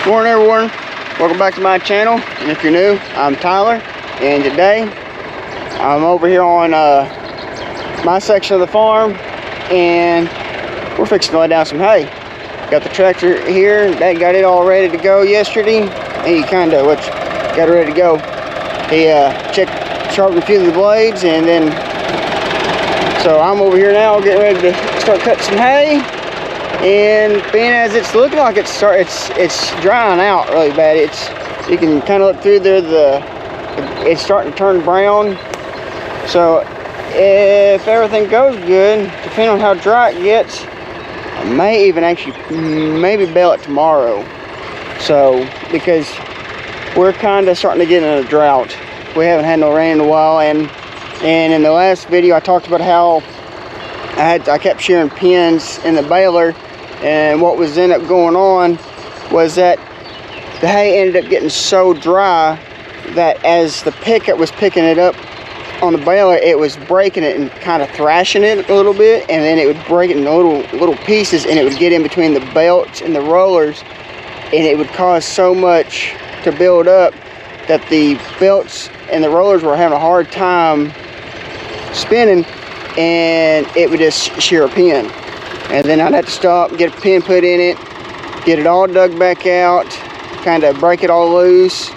Good morning, everyone. Welcome back to my channel. And if you're new, I'm Tyler, and today I'm over here on my section of the farm, and we're fixing to lay down some hay. Got the tractor here. Dad got it all ready to go yesterday. He got it ready to go. He sharpened a few of the blades, and then so I'm over here now getting ready to start cutting some hay. And being as it's looking like it's drying out really bad, you can kind of look through there, it's starting to turn brown. So if everything goes good, depending on how dry it gets, I may even maybe bale it tomorrow. So because we're kind of starting to get in a drought. We haven't had no rain in a while, and in the last video I talked about how I kept shearing pins in the baler. And what was ended up going on was that the hay ended up getting so dry that as the pickup was picking it up on the baler, it was breaking it and kind of thrashing it a little bit, and then it would break it in little pieces, and it would get in between the belts and the rollers, and it would cause so much to build up that the belts and the rollers were having a hard time spinning, and it would just shear a pin. And then I'd have to stop, get a pin put in it, get it all dug back out, kind of break it all loose,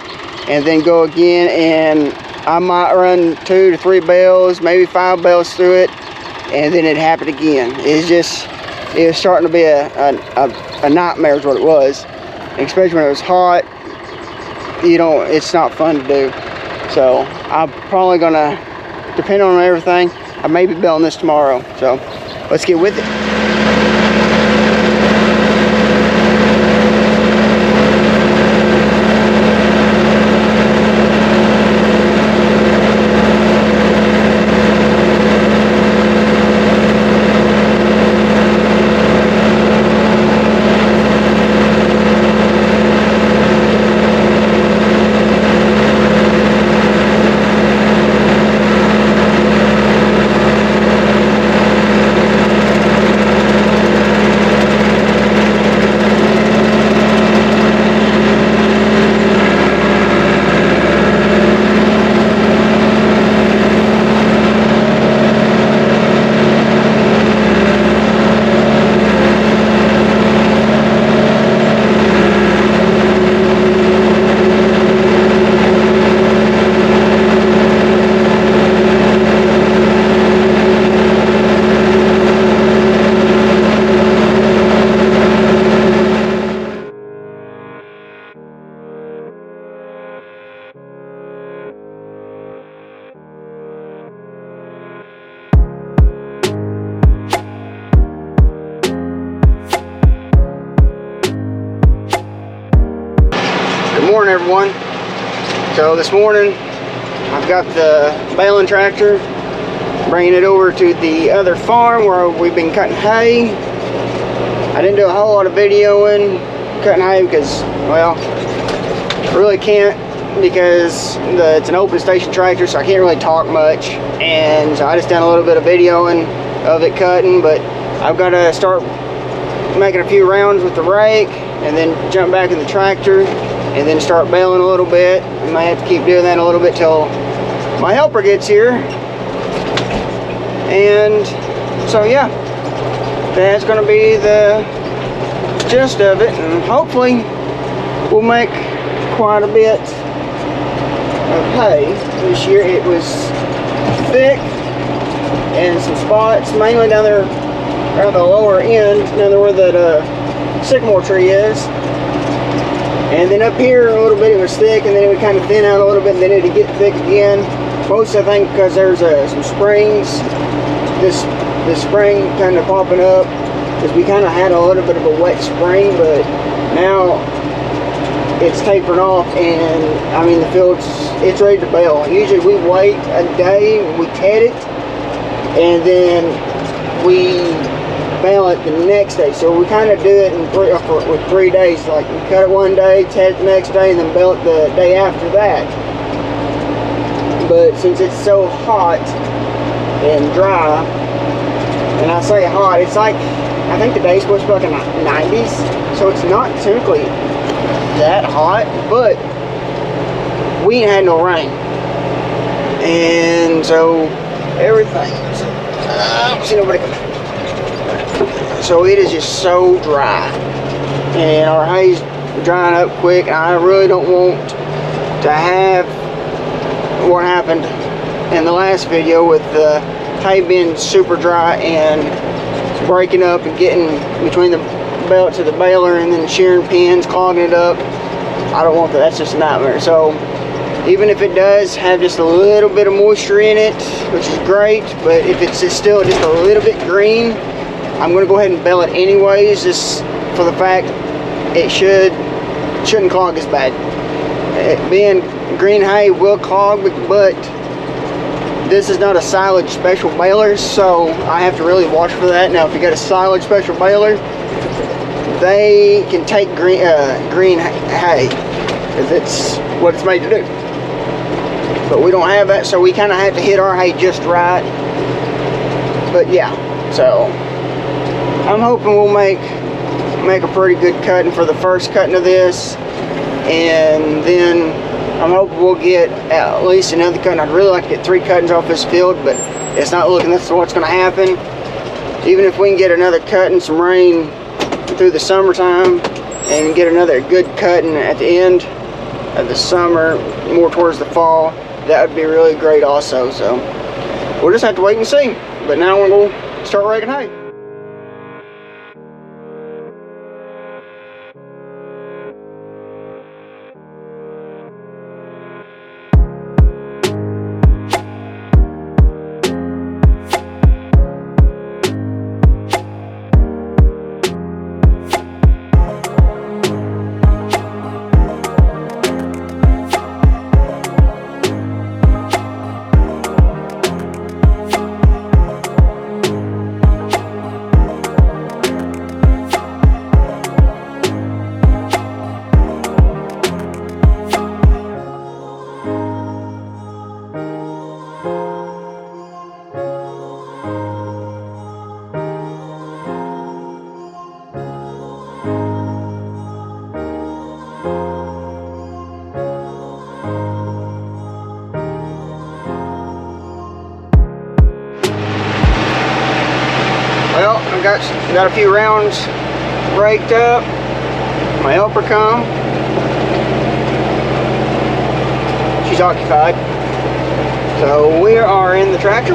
and then go again. And I might run 2 to 3 bales, maybe 5 bales through it, and then it happened again. It was starting to be a nightmare is what it was. Especially when it was hot, it's not fun to do. So I'm probably gonna, depending on everything, I may be baling this tomorrow. So let's get with it. Good morning, everyone. So this morning I've got the baling tractor, bringing it over to the other farm where we've been cutting hay. I didn't do a whole lot of videoing cutting hay because, well, I really can't, because it's an open station tractor, so I can't really talk much. And so I just done a little bit of videoing of it cutting, but I've got to start making a few rounds with the rake and then jump back in the tractor and then start baling a little bit. I might have to keep doing that a little bit till my helper gets here. And so yeah, that's gonna be the gist of it, and hopefully we'll make quite a bit of hay this year. It was thick and some spots, mainly down there around the lower end, down there where that sycamore tree is. And then up here a little bit it was thick, and then it would kind of thin out a little bit, and then it would get thick again. Most, I think, because there's some springs, this spring kind of popping up, because we kind of had a little bit of a wet spring, but now it's tapering off, and I mean the field's ready to bale. Usually we wait a day, we ted it, and then we bale it the next day. So we kind of do it with 3 days. Like we cut it one day, ted it the next day, and then bale it the day after that. But since it's so hot and dry, and I say hot, it's like, I think today's supposed to be like in the 90s, so it's not typically that hot, but we ain't had no rain. And so everything's, see nobody come. So it is just so dry. And our hay's drying up quick. And I really don't want to have what happened in the last video with the hay being super dry and breaking up and getting between the belt to the baler and then the shearing pins, clogging it up. I don't want that. That's just a nightmare. So even if it does have just a little bit of moisture in it, which is great, but if it's still just a little bit green, I'm going to go ahead and bale it anyways, just for the fact it shouldn't clog as bad. Being green hay will clog, but this is not a silage special baler, so I have to really watch for that. Now, if you got a silage special baler, they can take green hay, because it's what it's made to do. But we don't have that, so we kind of have to hit our hay just right. But yeah, so I'm hoping we'll make a pretty good cutting for the first cutting of this, and then I'm hoping we'll get at least another cutting. I'd really like to get 3 cuttings off this field, but it's not looking that's what's going to happen. Even if we can get another cutting, some rain through the summertime, and get another good cutting at the end of the summer, more towards the fall, that would be really great also. So we'll just have to wait and see. But now we're going to start raking hay. Well, I got a few rounds raked up. My helper come. She's occupied. So we are in the tractor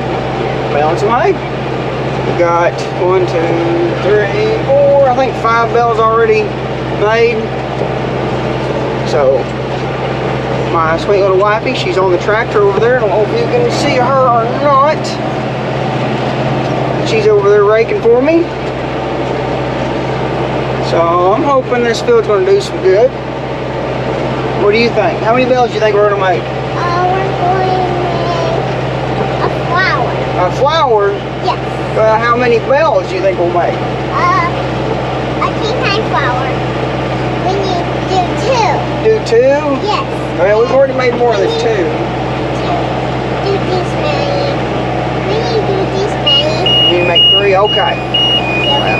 baling some hay. We got 1, 2, 3, 4, I think 5 bales already made. So my sweet little wifey, she's on the tractor over there. I don't know if you can see her or not. She's over there raking for me. So I'm hoping this field's going to do some good. What do you think? How many bales do you think we're going to make? We're going to make a flower. A flower? Yes. Well, how many bales do you think we'll make? A king-size flower. We need to do 2. Do 2? Yes. Well, we've already made more than 2. Do this many. We need to do this many. We need to make 3? Okay. Yep. Well,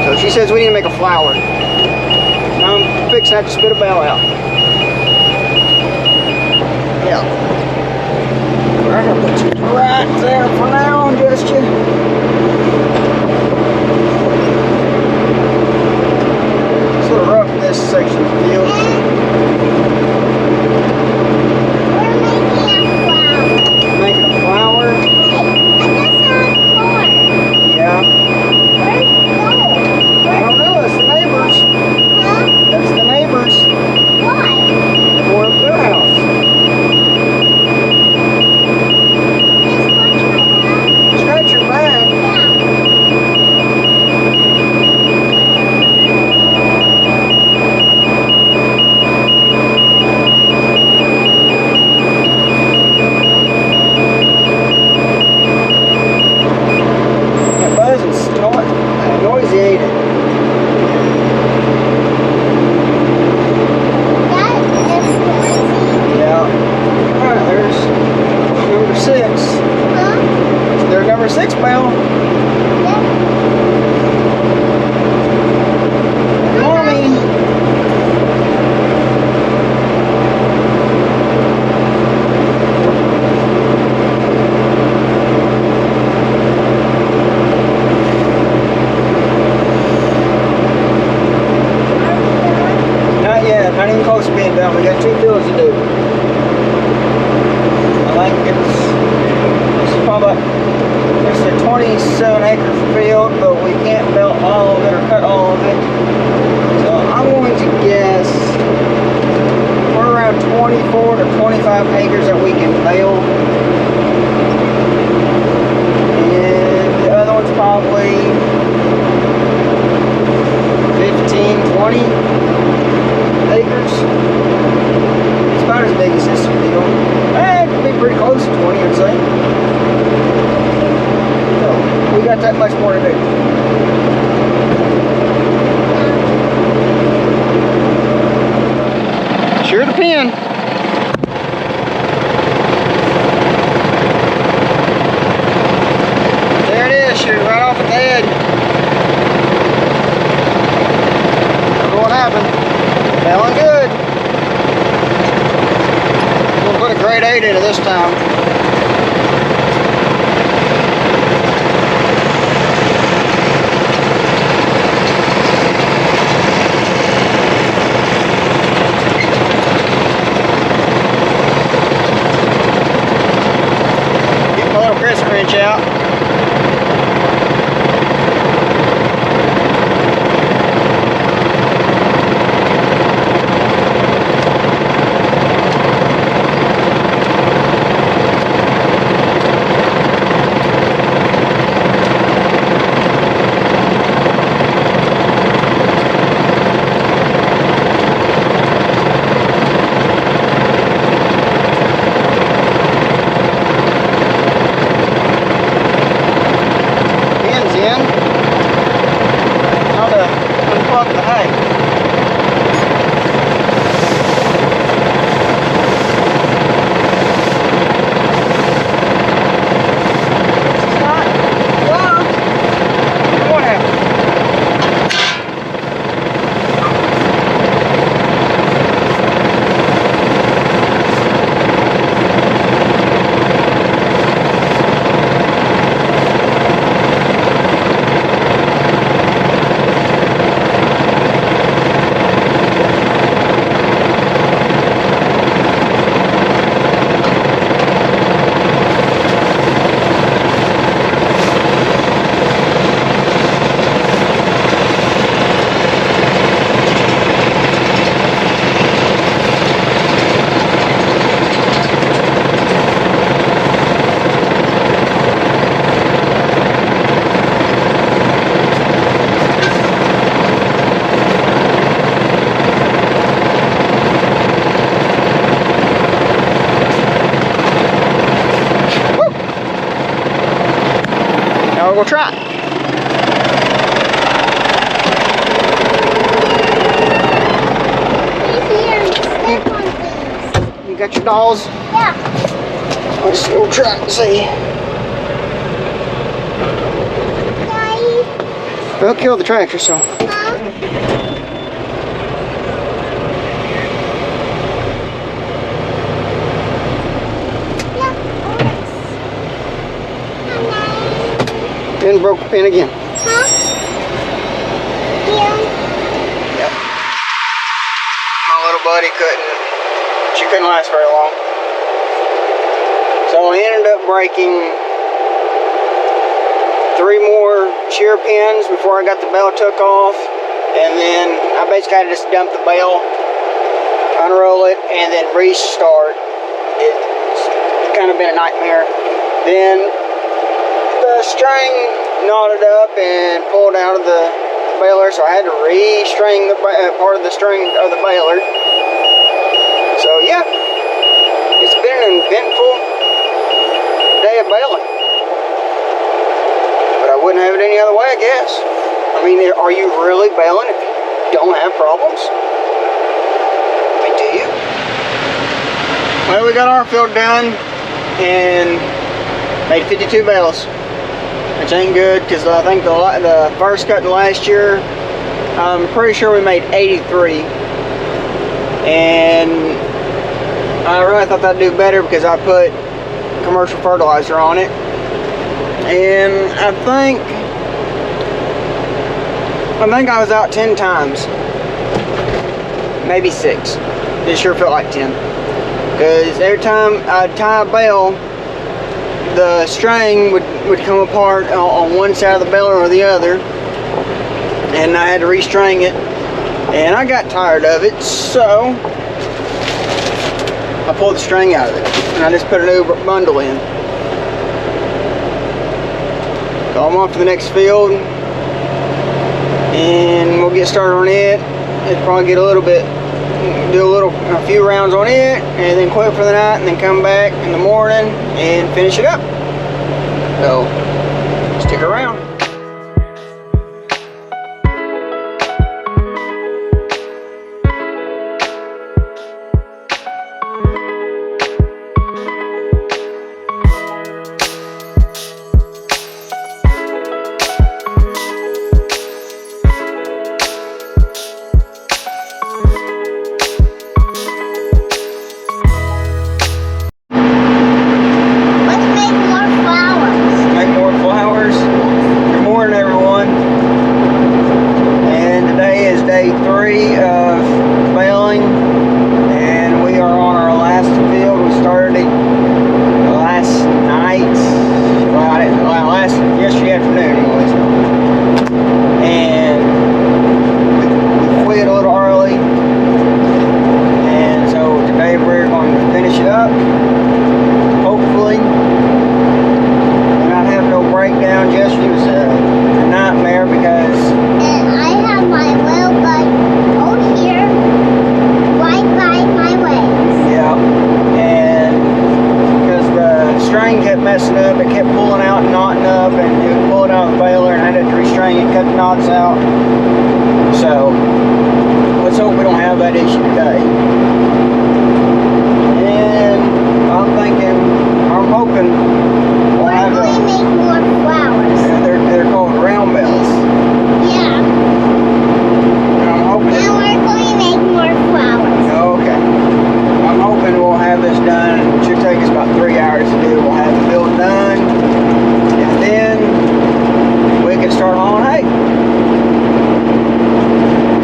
so she says we need to make a flower. I'm fixing that to spit a bale out. Yeah. I'm going to put you right there for now and just you. Sort of rough in this section of the field. We're making a flower. Making a flower? I just saw a corn. Yeah. Where's it going? I don't know, it's the neighbors. Huh? That's the neighbors. Why? They're going up to their house. Scratch your back. Yeah. close to being done. We got 2 fields to do. I think this is probably it's a 27-acre field, but we can't belt all of it or cut all of it. So I'm going to guess we're around 24 to 25 acres that we can bale. And the other one's probably 15, 20 acres. It's about as big as this field. It could be pretty close to 20, I'd say. So we got that much more to do. Sure the pin. There it is, shooting right off at the head. Don't know what happened. Feeling good. We'll put a grade 8 into this time. Wrench out. We'll try. You got your dolls? Yeah. We'll try and see. Daddy. We'll kill the tractor, so. Huh? Pin broke the pin again. Huh? Yeah. Yep. My little buddy she couldn't last very long. So I ended up breaking 3 more shear pins before I got the bale took off. And then I basically had to just dump the bale, unroll it, and then restart. It's kind of been a nightmare. Then the string knotted up and pulled out of the baler, so I had to re-string the part of the string of the baler. So yeah, it's been an eventful day of baling, but I wouldn't have it any other way, I guess. I mean, are you really baling if you don't have problems? I mean, do you? Well, we got our field done and made 52 bales. Which ain't good, because I think the first cutting last year, I'm pretty sure we made 83. And I really thought that'd do better because I put commercial fertilizer on it. And I think I was out 10 times. Maybe 6. it sure felt like 10. Because every time I'd tie a bale, the string would come apart on one side of the baler or the other, and I had to restring it, and I got tired of it, so I pulled the string out of it, and I just put a new bundle in. So I'm off to the next field, and we'll get started on it. It'll probably get a little bit, do a few rounds on it, and then quit for the night, and then come back in the morning and finish it up. So stick around. Day 3 of baling, and we are on our last field. We started it last night, yesterday afternoon anyways, and we quit a little early, and so today we're going to finish it up, hopefully. Not have no breakdown. Yesterday was a nightmare because I have my well bike over here, right by my legs. Yeah, and because the string kept messing up, it kept pulling out and knotting up, and it would pull it out of the baler, and I had to restring it, cut the knots out. So let's hope we don't have that issue today. And I'm hoping we'll We're have going to make more flowers. they're called round bells. Yeah. And I'm hoping. And we're going to make more flowers. Okay. I'm hoping we'll have this done. It should take us about 3 hours to do. We'll have the build done, and then we can start hauling hay.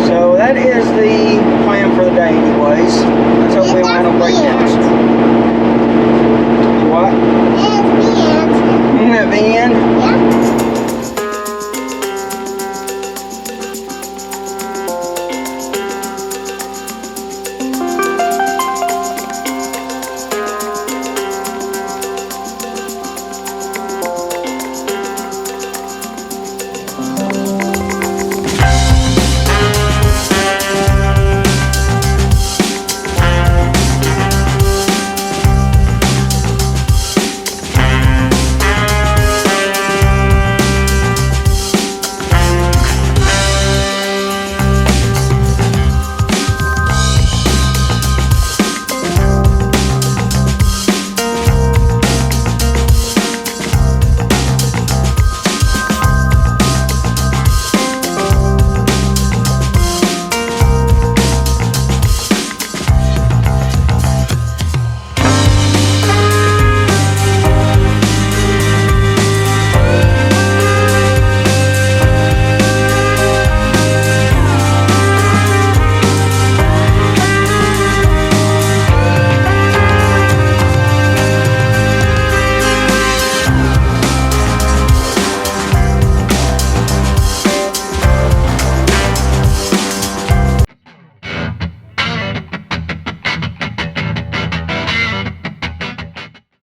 So that is the plan for the day anyways. Let's hope we don't have no breakdowns. What? It's the end. At the end? Yeah.